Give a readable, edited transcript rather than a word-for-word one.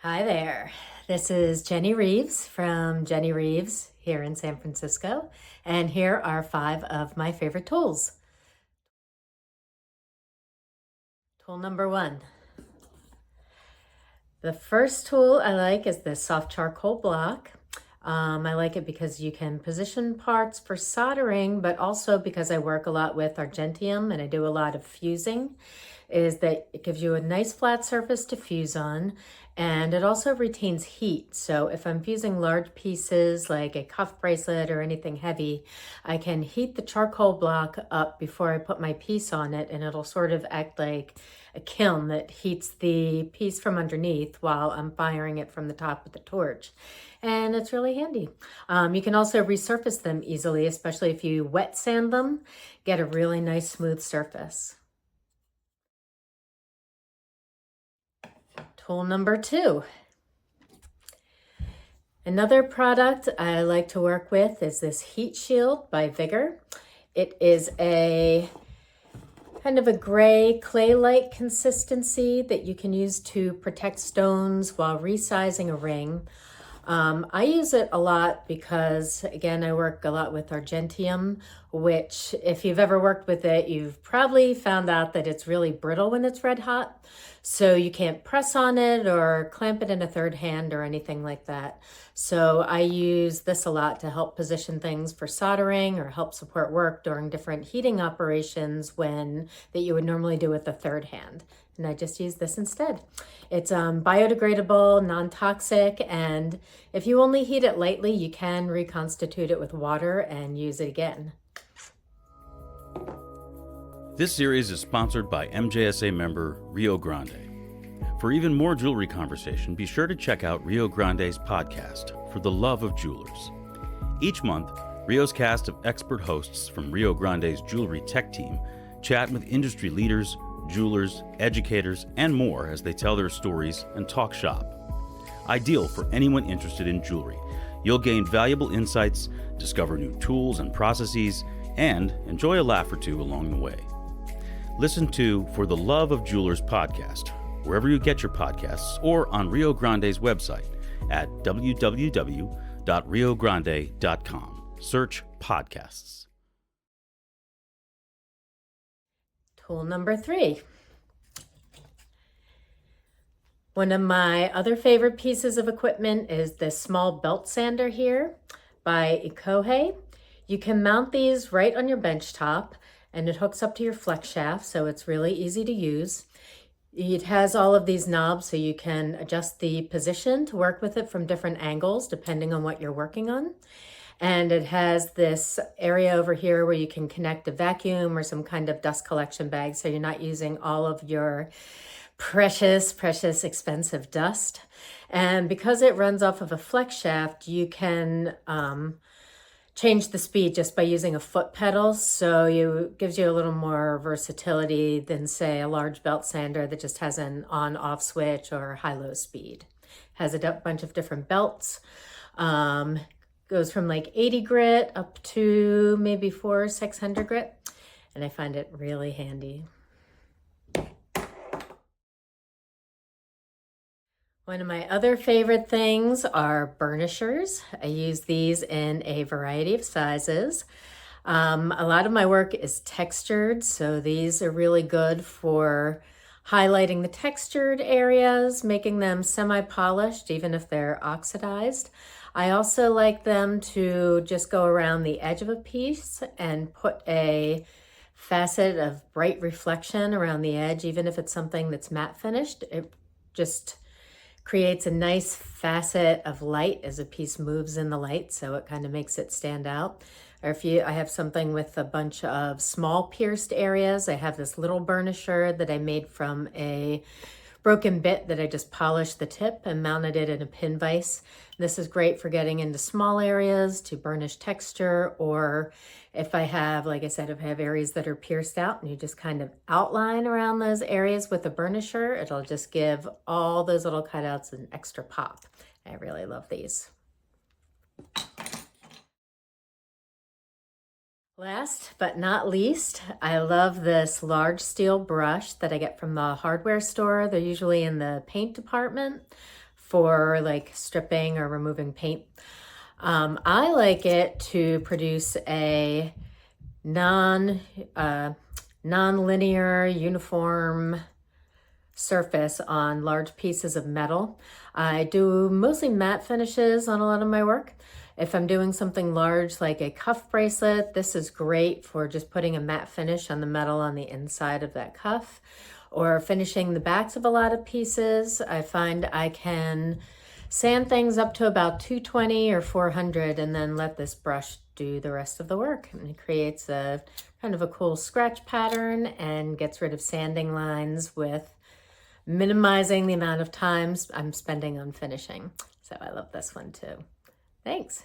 Hi there. This is Jenny Reeves from Jenny Reeves here in San Francisco, and here are 5 of my favorite tools. Tool number 1. The first tool I like is the soft charcoal block. I like it because you can position parts for soldering, but also because I work a lot with argentium and I do a lot of fusing, is that it gives you a nice flat surface to fuse on, and it also retains heat. So if I'm fusing large pieces like a cuff bracelet or anything heavy, I can heat the charcoal block up before I put my piece on it, and it'll sort of act like a kiln that heats the piece from underneath while I'm firing it from the top with the torch. And it's really handy. You can also resurface them easily, especially if you wet sand them, get a really nice smooth surface. Tool number 2. Another product I like to work with is this heat shield by Vigor. It is a kind of a gray clay-like consistency that you can use to protect stones while resizing a ring. I use it a lot because, again, I work a lot with argentium, which if you've ever worked with it, you've probably found out that it's really brittle when it's red hot. So you can't press on it or clamp it in a third hand or anything like that. So I use this a lot to help position things for soldering or help support work during different heating operations that you would normally do with the third hand. And I just use this instead. It's biodegradable, non-toxic, and if you only heat it lightly, you can reconstitute it with water and use it again. This series is sponsored by MJSA member Rio Grande. For even more jewelry conversation, be sure to check out Rio Grande's podcast, For the Love of Jewelers. Each month, Rio's cast of expert hosts from Rio Grande's jewelry tech team chat with industry leaders, jewelers, educators, and more as they tell their stories and talk shop. Ideal for anyone interested in jewelry. You'll gain valuable insights, discover new tools and processes, and enjoy a laugh or two along the way. Listen to For the Love of Jewelers podcast, wherever you get your podcasts, or on Rio Grande's website at www.riogrande.com. Search podcasts. Tool number 3. One of my other favorite pieces of equipment is this small belt sander here by Ikohe. You can mount these right on your bench top, and it hooks up to your flex shaft, so it's really easy to use. It has all of these knobs so you can adjust the position to work with it from different angles depending on what you're working on. And it has this area over here where you can connect a vacuum or some kind of dust collection bag, so you're not using all of your precious, expensive dust. And because it runs off of a flex shaft, you can change the speed just by using a foot pedal. So it gives you a little more versatility than, say, a large belt sander that just has an on-off switch or high-low speed. Has a bunch of different belts. Goes from like 80 grit up to maybe 400 or 600 grit. And I find it really handy. One of my other favorite things are burnishers. I use these in a variety of sizes. A lot of my work is textured, so these are really good for highlighting the textured areas, making them semi-polished, even if they're oxidized. I also like them to just go around the edge of a piece and put a facet of bright reflection around the edge, even if it's something that's matte finished. It just creates a nice facet of light as a piece moves in the light, so it kind of makes it stand out. Or I have something with a bunch of small pierced areas, I have this little burnisher that I made from a broken bit that I just polished the tip and mounted it in a pin vise. This is great for getting into small areas to burnish texture, or if I have, like I said, if I have areas that are pierced out and you just kind of outline around those areas with a burnisher, it'll just give all those little cutouts an extra pop. I really love these. Last but not least, I love this large steel brush that I get from the hardware store. They're usually in the paint department for like stripping or removing paint. I like it to produce a non-linear, uniform surface on large pieces of metal. I do mostly matte finishes on a lot of my work. If I'm doing something large like a cuff bracelet, this is great for just putting a matte finish on the metal on the inside of that cuff, or finishing the backs of a lot of pieces. I find I can sand things up to about 220 or 400 and then let this brush do the rest of the work. And it creates a kind of a cool scratch pattern and gets rid of sanding lines with minimizing the amount of time I'm spending on finishing. So I love this one too. Thanks.